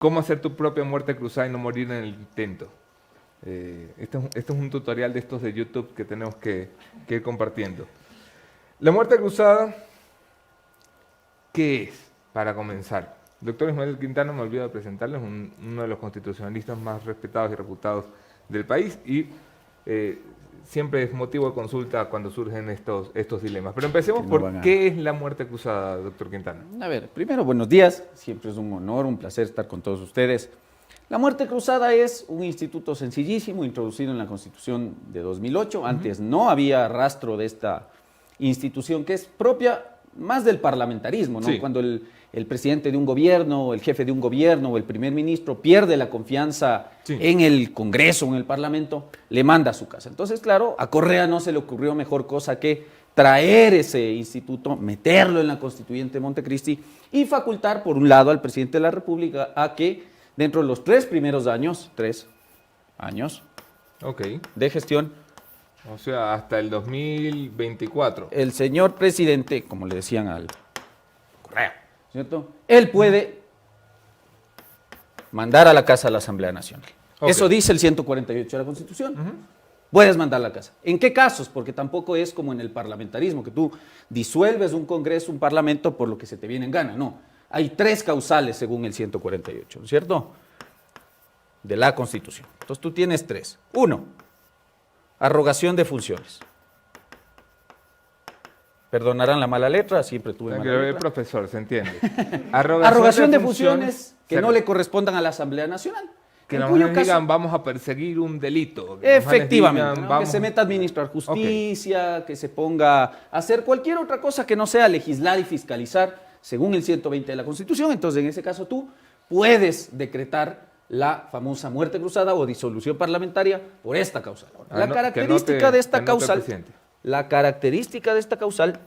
cómo hacer tu propia muerte cruzada y no morir en el intento. Este es un tutorial de estos de YouTube que tenemos que ir compartiendo. La muerte cruzada, ¿qué es? Para comenzar, doctor Ismael Quintana, me olvido de presentarles, uno de los constitucionalistas más respetados y reputados del país, y siempre es motivo de consulta cuando surgen estos dilemas. Pero empecemos por qué es la muerte cruzada, doctor Quintana. A ver, primero, buenos días. Siempre es un honor, un placer estar con todos ustedes. La muerte cruzada es un instituto sencillísimo, introducido en la Constitución de 2008. Antes no había rastro de esta institución, que es propia más del parlamentarismo, ¿no? Sí. Cuando el presidente de un gobierno, o el jefe de un gobierno, o el primer ministro pierde la confianza en el Congreso, en el Parlamento, le manda a su casa. Entonces, claro, a Correa no se le ocurrió mejor cosa que traer ese instituto, meterlo en la Constituyente de Montecristi y facultar, por un lado, al presidente de la República a que dentro de los 3 primeros años, 3 años de gestión, o sea, hasta el 2024. el señor presidente, como le decían al Correa, ¿cierto? Él puede mandar a la casa a la Asamblea Nacional. Eso dice el 148 de la Constitución. Puedes mandar a la casa. ¿En qué casos? Porque tampoco es como en el parlamentarismo, que tú disuelves un Congreso, un Parlamento, por lo que se te viene en gana. No. Hay 3 causales según el 148, ¿no es cierto? De la Constitución. Entonces tú tienes 3. 1, arrogación de funciones. Perdonarán la mala letra, siempre tuve mala letra. Profesor, se entiende. Arrogación de funciones que no le correspondan a la Asamblea Nacional. Que nos digan, vamos a perseguir un delito. Efectivamente, que se meta a administrar justicia, que se ponga a hacer cualquier otra cosa que no sea legislar y fiscalizar según el 120 de la Constitución. Entonces, en ese caso, tú puedes decretar la famosa muerte cruzada o disolución parlamentaria por esta causal. La característica de esta causal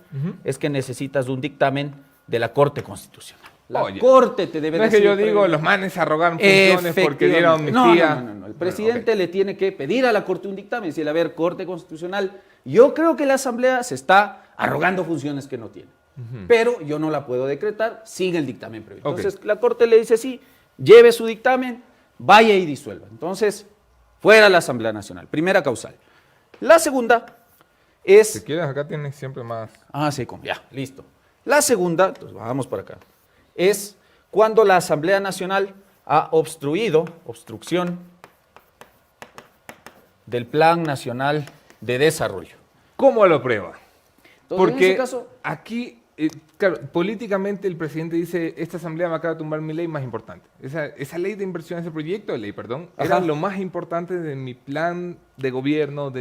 es que necesitas un dictamen de la Corte Constitucional. La Corte te debe decir... No es que yo digo, los manes arrogan funciones porque dieron amnistía. No. El presidente le tiene que pedir a la Corte un dictamen y decirle, a ver, Corte Constitucional, yo creo que la Asamblea se está arrogando funciones que no tiene. Pero yo no la puedo decretar sin el dictamen previo. Entonces, la Corte le dice, sí, lleve su dictamen, vaya y disuelva. Entonces, fuera la Asamblea Nacional. Primera causal. La segunda es... Si quieres, acá tienes siempre más... ya, listo. La segunda, entonces bajamos para acá, es cuando la Asamblea Nacional ha obstrucción del Plan Nacional de Desarrollo. ¿Cómo lo prueba? Entonces, porque en ese caso, aquí, claro, políticamente el presidente dice, esta asamblea me acaba de tumbar mi ley más importante. Esa ley de inversión, ese proyecto de ley, perdón, era lo más importante de mi plan de gobierno,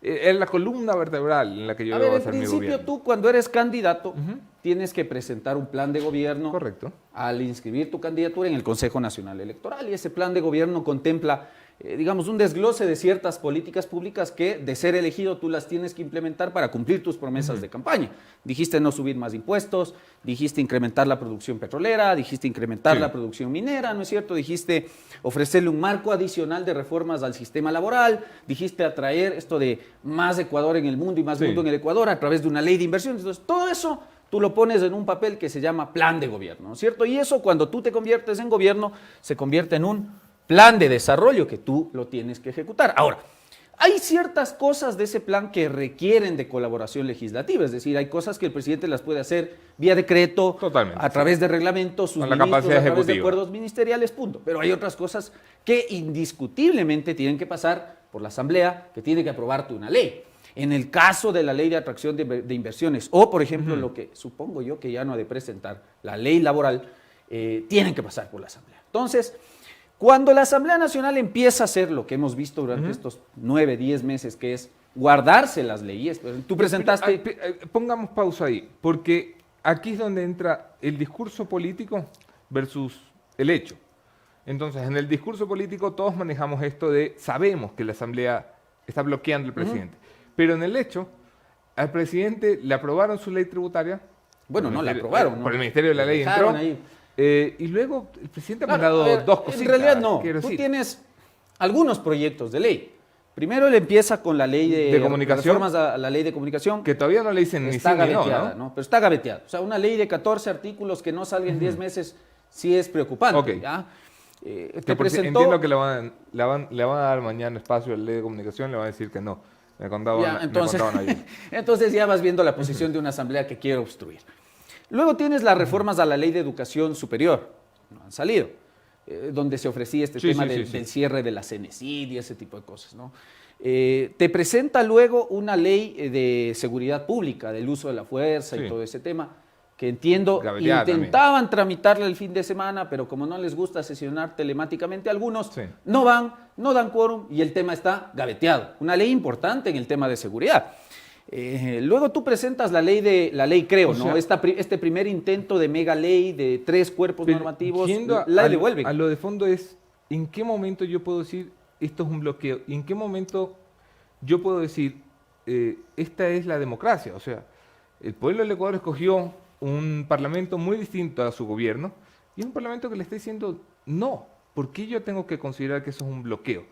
era la columna vertebral en la que yo iba a hacer mi gobierno. En principio tú cuando eres candidato tienes que presentar un plan de gobierno. Correcto. Al inscribir tu candidatura en el Consejo Nacional Electoral, y ese plan de gobierno contempla digamos, un desglose de ciertas políticas públicas que, de ser elegido, tú las tienes que implementar para cumplir tus promesas de campaña. Dijiste no subir más impuestos, dijiste incrementar la producción petrolera, dijiste incrementar la producción minera, ¿no es cierto? Dijiste ofrecerle un marco adicional de reformas al sistema laboral, dijiste atraer esto de más Ecuador en el mundo y más mundo en el Ecuador a través de una ley de inversiones. Entonces, todo eso tú lo pones en un papel que se llama plan de gobierno, ¿no es cierto? Y eso, cuando tú te conviertes en gobierno, se convierte en un plan de desarrollo que tú lo tienes que ejecutar. Ahora, hay ciertas cosas de ese plan que requieren de colaboración legislativa, es decir, hay cosas que el presidente las puede hacer vía decreto, a través de reglamentos, sus ministros, a través de acuerdos ministeriales, punto. Pero hay otras cosas que indiscutiblemente tienen que pasar por la Asamblea, que tiene que aprobarte una ley. En el caso de la ley de atracción de inversiones, o por ejemplo, lo que supongo yo que ya no ha de presentar, la ley laboral, tienen que pasar por la Asamblea. Entonces, cuando la Asamblea Nacional empieza a hacer lo que hemos visto durante estos 9, 10 meses, que es guardarse las leyes, tú presentaste... Pongamos pausa ahí, porque aquí es donde entra el discurso político versus el hecho. Entonces, en el discurso político todos manejamos esto de, sabemos que la Asamblea está bloqueando al presidente, pero en el hecho, al presidente le aprobaron su ley tributaria. Bueno, no la aprobaron, ¿no? Por el Ministerio de la Ley entró. Y luego el presidente ha mandado dos cositas. En realidad no, tú tienes algunos proyectos de ley. Primero él empieza con la ley de comunicación, reformas a la ley de comunicación. Que todavía no le dicen ni sí ni no, ¿no? Pero está gaveteada. O sea, una ley de 14 artículos que no salga en 10 meses, sí es preocupante. Ok. ¿Ya? Entiendo que le van a dar mañana espacio a la ley de comunicación, le van a decir que no. Me contaban ayer. Entonces ya vas viendo la posición de una asamblea que quiere obstruir. Luego tienes las reformas a la ley de educación superior, no han salido, donde se ofrecía este tema del cierre de la CENESID y ese tipo de cosas, ¿no? Te presenta luego una ley de seguridad pública, del uso de la fuerza y todo ese tema, que entiendo intentaban tramitarla el fin de semana, pero como no les gusta sesionar telemáticamente a algunos, no van, no dan quórum y el tema está gaveteado. Una ley importante en el tema de seguridad. Luego tú presentas la ley creo, ¿no? Este primer intento de mega ley de 3 cuerpos normativos, la devuelven. A lo de fondo es, ¿en qué momento yo puedo decir esto es un bloqueo? ¿Y en qué momento yo puedo decir esta es la democracia? O sea, el pueblo del Ecuador escogió un parlamento muy distinto a su gobierno y es un parlamento que le está diciendo no. ¿Por qué yo tengo que considerar que eso es un bloqueo?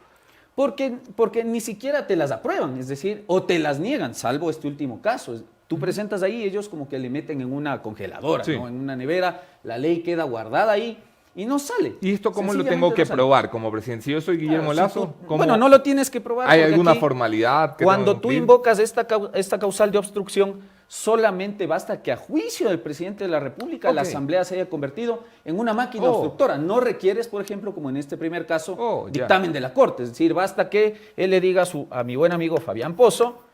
Porque ni siquiera te las aprueban, es decir, o te las niegan, salvo este último caso. Tú presentas ahí, ellos como que le meten en una congeladora, ¿no? En una nevera, la ley queda guardada ahí y no sale. ¿Y esto cómo lo tengo que probar como presidente? Si yo soy Guillermo Lasso, bueno, no lo tienes que probar. ¿Hay alguna formalidad? Cuando tú invocas esta causal de obstrucción, solamente basta que a juicio del presidente de la República la Asamblea se haya convertido en una máquina obstructora. No requieres, por ejemplo, como en este primer caso, dictamen de la Corte. Es decir, basta que él le diga a mi buen amigo Fabián Pozo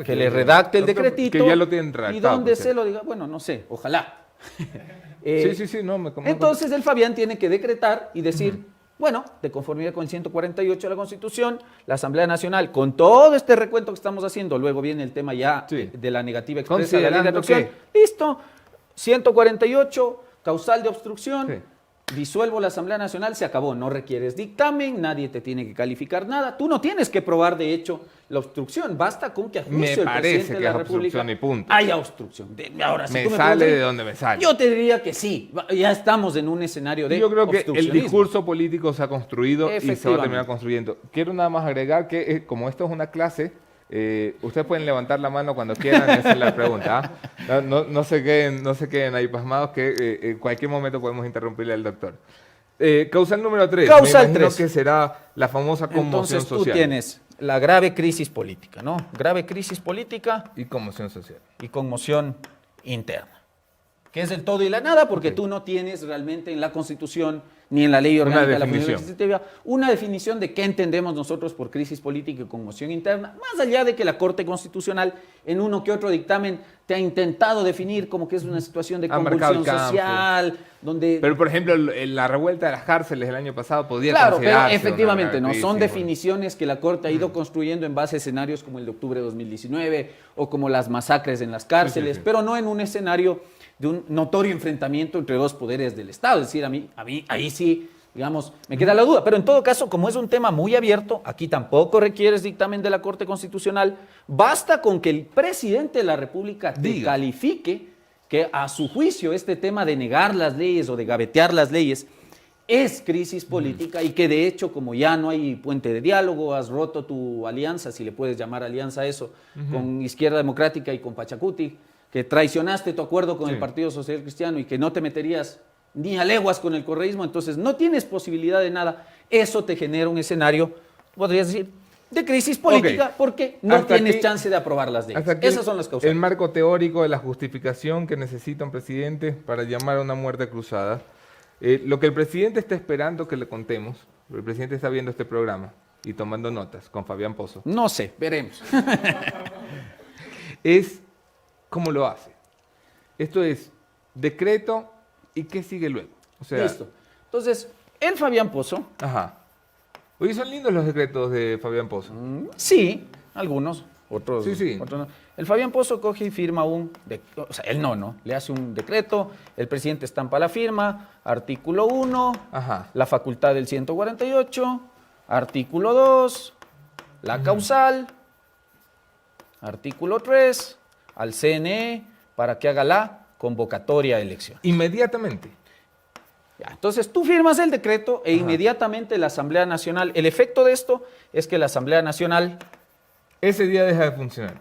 que le redacte el decretito. Que ya lo tienen redactado. Y donde se lo diga, bueno, no sé, ojalá. Entonces el Fabián tiene que decretar y decir, bueno, de conformidad con el 148 de la Constitución, la Asamblea Nacional, con todo este recuento que estamos haciendo, luego viene el tema ya de la negativa expresa de la ley de obstrucción. Listo, 148, causal de obstrucción, disuelvo la Asamblea Nacional, se acabó, no requieres dictamen, nadie te tiene que calificar nada, tú no tienes que probar de hecho la obstrucción, basta con que a juicio del presidente de la República haya obstrucción. Ahora, si me sale de donde me sale. Yo te diría que sí, ya estamos en un escenario de obstruccionismo. Yo creo que el discurso político se ha construido y se va a terminar construyendo. Quiero nada más agregar que como esto es una clase, ustedes pueden levantar la mano cuando quieran y hacer la pregunta. No se queden ahí pasmados que en cualquier momento podemos interrumpirle al doctor. Causal número 3. Causal 3. Que será la famosa conmoción social. Entonces tú tienes la grave crisis política, ¿no? Grave crisis política. Y conmoción social. Y conmoción interna. Que es el todo y la nada porque tú no tienes realmente en la Constitución ni en la ley orgánica de la Función Legislativa una definición de qué entendemos nosotros por crisis política y conmoción interna, más allá de que la Corte Constitucional en uno que otro dictamen te ha intentado definir como que es una situación de convulsión social, donde... Pero, por ejemplo, la revuelta de las cárceles el año pasado podía considerarse... Claro, pero efectivamente, ¿no? Son definiciones que la Corte ha ido construyendo en base a escenarios como el de octubre de 2019 o como las masacres en las cárceles, pero no en un escenario de un notorio enfrentamiento entre dos poderes del Estado. Es decir, a mí ahí sí, digamos, me queda la duda. Pero en todo caso, como es un tema muy abierto, aquí tampoco requieres dictamen de la Corte Constitucional, basta con que el presidente de la República te califique que a su juicio este tema de negar las leyes o de gavetear las leyes es crisis política y que de hecho, como ya no hay puente de diálogo, has roto tu alianza, si le puedes llamar alianza a eso, con Izquierda Democrática y con Pachacuti, que traicionaste tu acuerdo con el Partido Social Cristiano y que no te meterías ni a leguas con el correísmo, entonces no tienes posibilidad de nada. Eso te genera un escenario, podrías decir, de crisis política porque no tienes chance de aprobar las leyes. Esas son las causas. El marco teórico de la justificación que necesita un presidente para llamar a una muerte cruzada. Lo que el presidente está esperando que le contemos, el presidente está viendo este programa y tomando notas con Fabián Pozo. No sé, veremos. Es cómo lo hace. Esto es decreto y qué sigue luego. O sea, listo. Entonces, el Fabián Pozo. Oye, son lindos los decretos de Fabián Pozo. Sí, algunos, otros, sí. Otros no. El Fabián Pozo coge y firma o sea, él no, le hace un decreto, el presidente estampa la firma, artículo 1, la facultad del 148, artículo 2, la causal, artículo 3, al CNE para que haga la convocatoria a elección. Inmediatamente. Ya, entonces tú firmas el decreto e inmediatamente la Asamblea Nacional, el efecto de esto es que la Asamblea Nacional... Ese día deja de funcionar.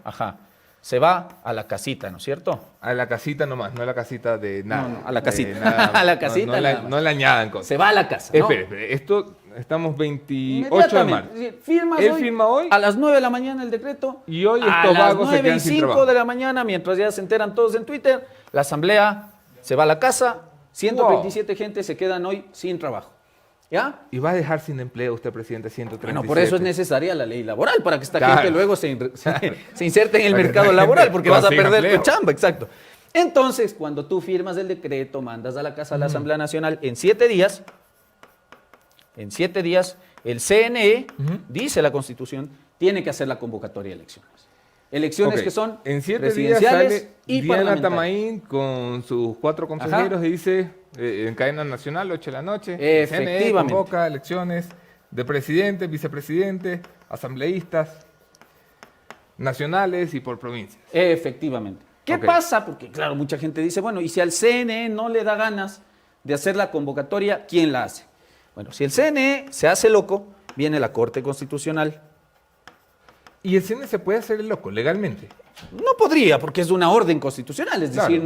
se va a la casita, ¿no es cierto? A la casita nomás, no a la casita de nada. No, a la casita. Nada, A la casita No, nada más. no le añadan cosas. Se va a la casa, ¿no? Espere, esto estamos 28 de Inmediatamente. marzo. Es decir, firmas Él hoy, firma hoy. a las 9 de la mañana el decreto. Y hoy a estos las vagos se 9 y quedan sin 5 trabajo. de la mañana, mientras ya se enteran todos en Twitter, la asamblea se va a la casa, 127 gente se quedan hoy sin trabajo. ¿Ya? Y va a dejar sin empleo usted, presidente, 137. Bueno, por eso es necesaria la ley laboral, para que esta Claro. gente luego se inserte en el Para que mercado esta laboral, gente porque vas a consiga perder empleo. tu chamba, exacto. Entonces, cuando tú firmas el decreto, mandas a la casa de la Asamblea Nacional, en 7 días, el CNE, dice la Constitución, tiene que hacer la convocatoria de elecciones. Elecciones Ok, que son en 7 días presidenciales sale y Diana parlamentarias. Tamaín con sus 4 consejeros y dice en cadena nacional, 8 de la noche, el CNE Efectivamente. convoca elecciones de presidente, vicepresidente, asambleístas nacionales y por provincias. Efectivamente. ¿Qué Ok. pasa? Porque, claro, mucha gente dice, bueno, y si al CNE no le da ganas de hacer la convocatoria, ¿quién la hace? Bueno, si el CNE se hace loco, viene la Corte Constitucional. Y el CNE se puede hacer el loco legalmente. No podría, porque es una orden constitucional. Es Claro. decir,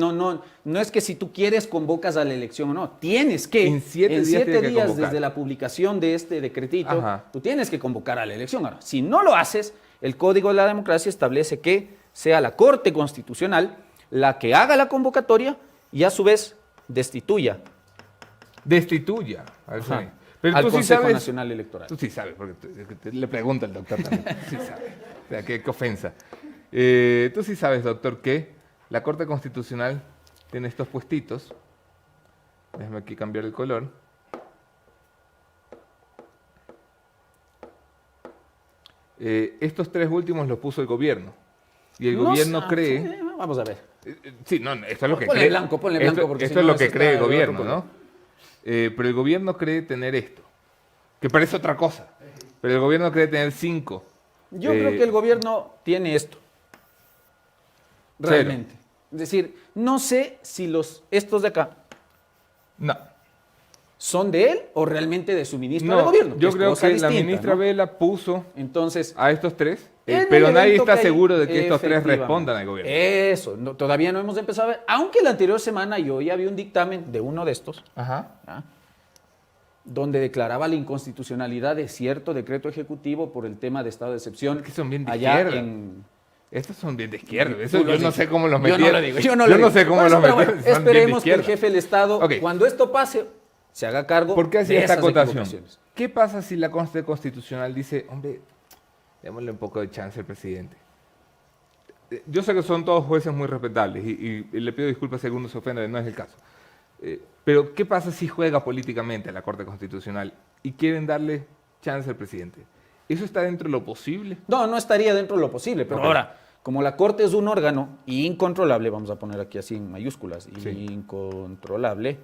no es que si tú quieres convocas a la elección o no. Tienes que, En 7 días 7 tiene que días convocar. desde la publicación de este decretito, Ajá. tú tienes que convocar a la elección. Ahora, si no lo haces, el Código de la Democracia establece que sea la Corte Constitucional la que haga la convocatoria y a su vez destituya Destituya al Ajá. CNE. Pero al tú sí Consejo sabes, Nacional Electoral. tú sí sabes, porque le pregunta el doctor también. Tú sí sabes. O sea, qué ofensa. Tú sí sabes, doctor, que la Corte Constitucional tiene estos puestitos. Déjame aquí cambiar el color. Estos 3 últimos los puso el gobierno. Y el gobierno cree... Vamos a ver. Sí, no, esto es lo que Ponle cree. blanco, ponle esto, blanco, porque esto si es no lo que eso cree el está de gobierno, otro ¿no? Pero el gobierno cree tener esto, que parece otra cosa. Pero el gobierno cree tener 5. Yo creo que el gobierno tiene esto. Realmente. Es decir, no sé si estos de acá No. son de él o realmente de su ministro No, de gobierno. yo es creo cosa que la distinta, ministra ¿no? Vela puso Entonces, a estos 3, en el pero nadie evento está que hay, seguro de que estos 3 efectivamente, respondan al gobierno. Eso, todavía no hemos empezado a ver. Aunque la anterior semana yo ya vi un dictamen de uno de estos, Ajá. ¿ah? Donde declaraba la inconstitucionalidad de cierto decreto ejecutivo por el tema de estado de excepción. Es que son bien de allá izquierda. en... Estos son bien de izquierda. Tú Eso lo yo no dices. sé cómo los Yo metieron. no lo digo, yo no lo digo. no sé cómo Por eso, los pero metieron. bueno, son bien de esperemos que el izquierda. jefe del Estado, Ok. cuando esto pase, se haga cargo ¿Por qué de hacía esta esas acotación? equivocaciones. ¿Qué pasa si la Corte Constitucional dice, hombre, démosle un poco de chance al presidente? Yo sé que son todos jueces muy respetables y le pido disculpas si alguno se ofende, no es el caso. Pero ¿qué pasa si juega políticamente la Corte Constitucional y quieren darle chance al presidente? ¿Eso está dentro de lo posible? No estaría dentro de lo posible, pero Ok. ahora, como la Corte es un órgano incontrolable, vamos a poner aquí así en mayúsculas, Sí. incontrolable,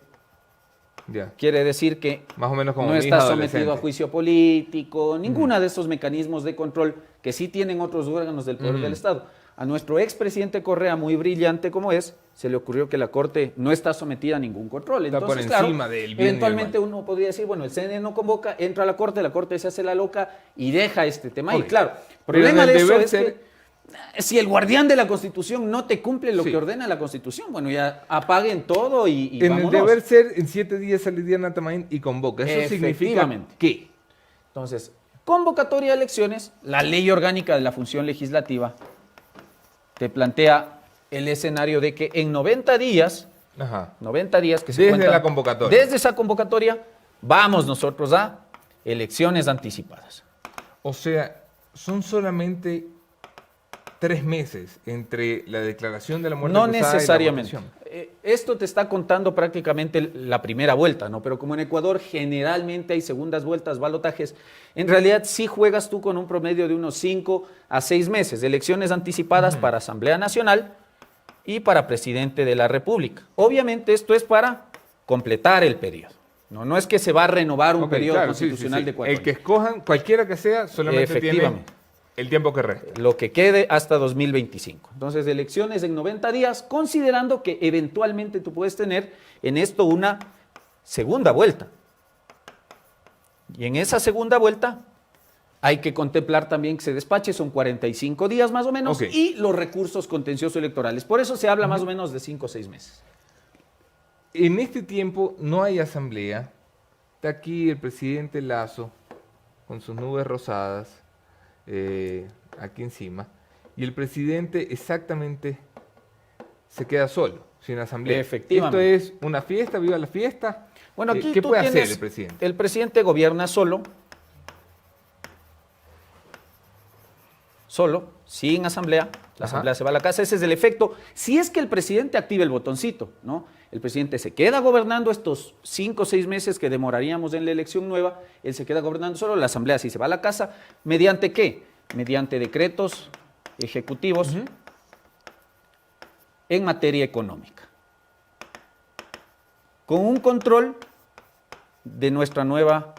Ya. quiere decir que Más o menos como no mi está hija sometido adolescente. a juicio político, ninguna de esos mecanismos de control que sí tienen otros órganos del poder del Estado. A nuestro expresidente Correa, muy brillante como es, se le ocurrió que la Corte no está sometida a ningún control. Está por Entonces, encima claro, del bien y del eventualmente mal. uno podría decir, bueno, el CNE no convoca, entra a la Corte se hace la loca y deja este tema. Ok. Y claro, el Pero problema en el de eso deber es ser- que si el guardián de la Constitución no te cumple lo Sí. que ordena la Constitución, bueno, ya apaguen todo y En vámonos. el deber ser, en 7 días sale Diana Tamaín y convoca. ¿Eso significa Efectivamente. qué? Entonces, convocatoria de elecciones, la ley orgánica de la función legislativa te plantea el escenario de que en 90 días, Ajá. 90 días que se Desde cuentan, la convocatoria. Desde esa convocatoria, vamos nosotros a elecciones anticipadas. O sea, son solamente 3 meses entre la declaración de la muerte No cruzada y la necesariamente. votación. Esto te está contando prácticamente la primera vuelta, ¿no? Pero como en Ecuador generalmente hay segundas vueltas, balotajes, en realidad sí juegas tú con un promedio de unos 5 a 6 meses, elecciones anticipadas para Asamblea Nacional y para Presidente de la República. Obviamente esto es para completar el periodo. No es que se va a renovar un Ok, periodo claro, sí, constitucional sí, sí. de 4 El que años. escojan, cualquiera que sea, solamente tiene Efectivamente. el tiempo que resta. Lo que quede hasta 2025. Entonces, elecciones en 90 días, considerando que eventualmente tú puedes tener en esto una segunda vuelta. Y en esa segunda vuelta, hay que contemplar también que se despache, son 45 días más o menos, Ok. y los recursos contenciosos electorales. Por eso se habla más o menos de 5 o 6 meses. En este tiempo no hay asamblea. Está aquí el presidente Lazo con sus nubes rosadas aquí encima. Y el presidente exactamente se queda solo, sin asamblea. Efectivamente. Esto es una fiesta, viva la fiesta. Bueno, aquí ¿Qué tú puede hacer tienes- el presidente? El presidente gobierna solo, sin asamblea. La Ajá. asamblea se va a la casa. Ese es el efecto. Si es que el presidente activa el botoncito, ¿no? El presidente se queda gobernando estos 5 o 6 meses que demoraríamos en la elección nueva. Él se queda gobernando solo. La asamblea sí se va a la casa. ¿Mediante qué? Mediante decretos ejecutivos en materia económica, con un control de nuestra nueva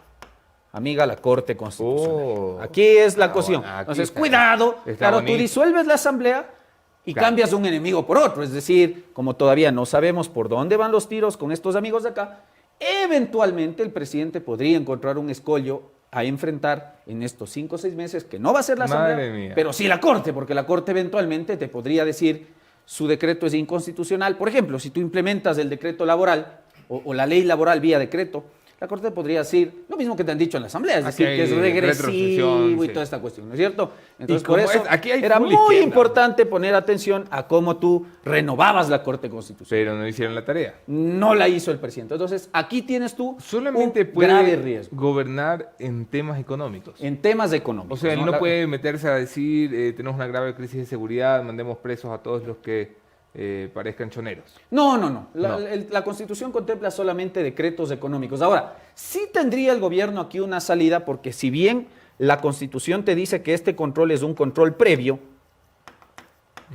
amiga, la Corte Constitucional. Oh. Aquí es la Ah, cuestión. bueno, aquí Entonces, está. cuidado, Está claro, tú bonito. disuelves la asamblea y Claro. cambias un enemigo por otro. Es decir, como todavía no sabemos por dónde van los tiros con estos amigos de acá, eventualmente el presidente podría encontrar un escollo a enfrentar en estos 5 o 6 meses, que no va a ser la Madre asamblea, mía. pero sí la Corte, porque la Corte eventualmente te podría decir su decreto es inconstitucional. Por ejemplo, si tú implementas el decreto laboral o la ley laboral vía decreto, la Corte podría decir lo mismo que te han dicho en la Asamblea, es Aquí decir, que es hay regresivo retrocesión, y sí. toda esta cuestión, ¿no es cierto? Entonces, como por eso aquí hay era full muy izquierda. importante poner atención a cómo tú renovabas la Corte Constitucional. Pero no hicieron la tarea. No la hizo el presidente. Entonces, aquí tienes tú Solamente un puede grave riesgo gobernar en temas económicos. en temas económicos. O sea, él no La- puede meterse a decir, tenemos una grave crisis de seguridad, mandemos presos a todos los que parezcan choneros. No, no, no. La, No. la Constitución contempla solamente decretos económicos. Ahora, sí tendría el gobierno aquí una salida, porque si bien la Constitución te dice que este control es un control previo,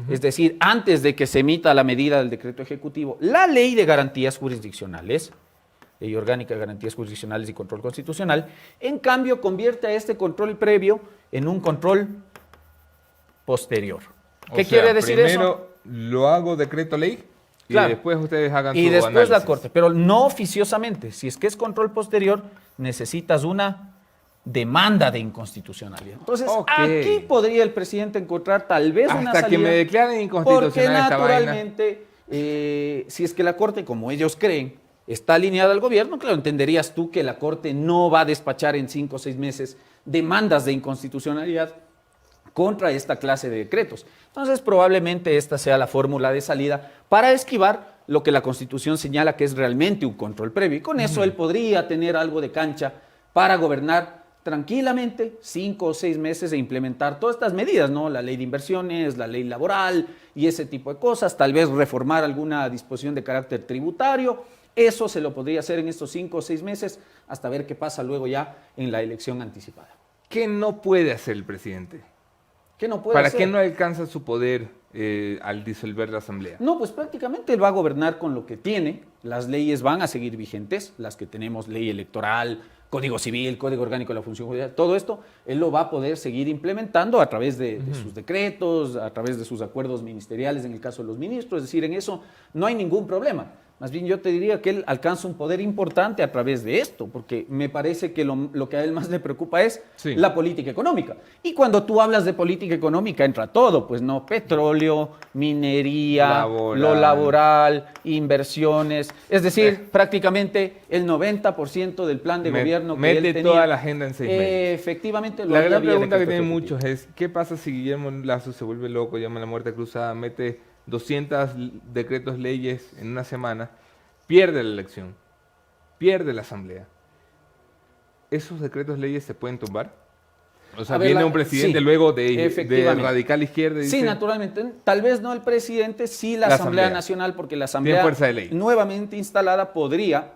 es decir, antes de que se emita la medida del decreto ejecutivo, la Ley de Garantías Jurisdiccionales, Ley Orgánica de Garantías Jurisdiccionales y Control Constitucional, en cambio convierte a este control previo en un control posterior. ¿Qué O sea, quiere decir eso? primero lo hago decreto ley y Claro. después ustedes hagan Y su después análisis. la Corte, pero no oficiosamente. Si es que es control posterior, necesitas una demanda de inconstitucionalidad. Entonces, Ok. aquí podría el presidente encontrar tal vez una Hasta salida. que me declaren Porque inconstitucional esta vaina. naturalmente, si es que la Corte, como ellos creen, está alineada al gobierno, claro, entenderías tú que la Corte no va a despachar en 5 o 6 meses demandas de inconstitucionalidad contra esta clase de decretos. Entonces, probablemente esta sea la fórmula de salida para esquivar lo que la Constitución señala que es realmente un control previo. Y con eso él podría tener algo de cancha para gobernar tranquilamente 5 o 6 meses e implementar todas estas medidas, ¿no? La ley de inversiones, la ley laboral y ese tipo de cosas, tal vez reformar alguna disposición de carácter tributario. Eso se lo podría hacer en estos 5 o 6 meses hasta ver qué pasa luego ya en la elección anticipada. ¿Qué no puede hacer el presidente? ¿Qué no puede ¿Para hacer? qué no alcanza su poder al disolver la asamblea? No, pues prácticamente él va a gobernar con lo que tiene. Las leyes van a seguir vigentes, las que tenemos, ley electoral, Código Civil, Código Orgánico de la Función Judicial, todo esto, él lo va a poder seguir implementando a través de sus decretos, a través de sus acuerdos ministeriales en el caso de los ministros, es decir, en eso no hay ningún problema. Más bien yo te diría que él alcanza un poder importante a través de esto, porque me parece que lo que a él más le preocupa es Sí. la política económica. Y cuando tú hablas de política económica entra todo, pues no, petróleo, minería, Laboral. lo laboral, inversiones, es decir, prácticamente el 90% del plan de gobierno que mete él tenía. toda la agenda en 6 meses. Efectivamente, lo La haría gran vía pregunta que decreto tienen ejecutivo. muchos es, ¿qué pasa si Guillermo Lazo se vuelve loco, llama a la muerte cruzada, mete 200 decretos leyes en una semana, pierde la elección, pierde la asamblea? ¿Esos decretos leyes se pueden tumbar? O sea, A ver, viene un presidente sí, luego de efectivamente. radical izquierda y Sí, dice, naturalmente. Tal vez no el presidente, sí la La Asamblea Asamblea. Nacional, porque la Asamblea fuerza de ley. nuevamente instalada podría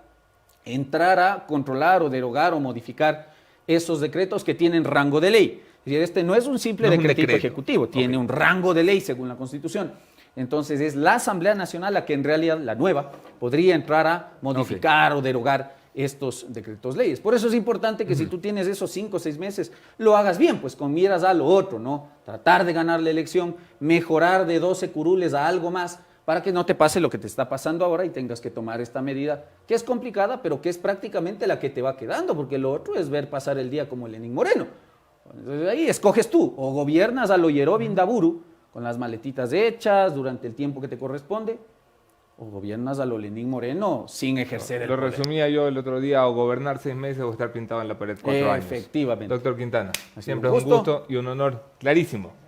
entrar a controlar o derogar o modificar esos decretos que tienen rango de ley. Es decir, este no es un simple No es un decretito decreto. ejecutivo, tiene Ok. un rango de ley según la Constitución. Entonces es la Asamblea Nacional la que en realidad, la nueva, podría entrar a modificar o derogar estos decretos leyes. Por eso es importante que si tú tienes esos 5 o 6 meses, lo hagas bien, pues con miras a lo otro, ¿no? Tratar de ganar la elección, mejorar de 12 curules a algo más, para que no te pase lo que te está pasando ahora y tengas que tomar esta medida, que es complicada, pero que es prácticamente la que te va quedando, porque lo otro es ver pasar el día como Lenín Moreno. Entonces, ahí escoges tú, o gobiernas a lo Yerobi Indaburu, con las maletitas hechas durante el tiempo que te corresponde, o gobiernas a lo Lenín Moreno sin ejercer el Lo poder. resumía yo el otro día, o gobernar 6 meses o estar pintado en la pared 4 años. Efectivamente. Doctor Quintana, sido siempre un es un gusto. gusto y un honor clarísimo.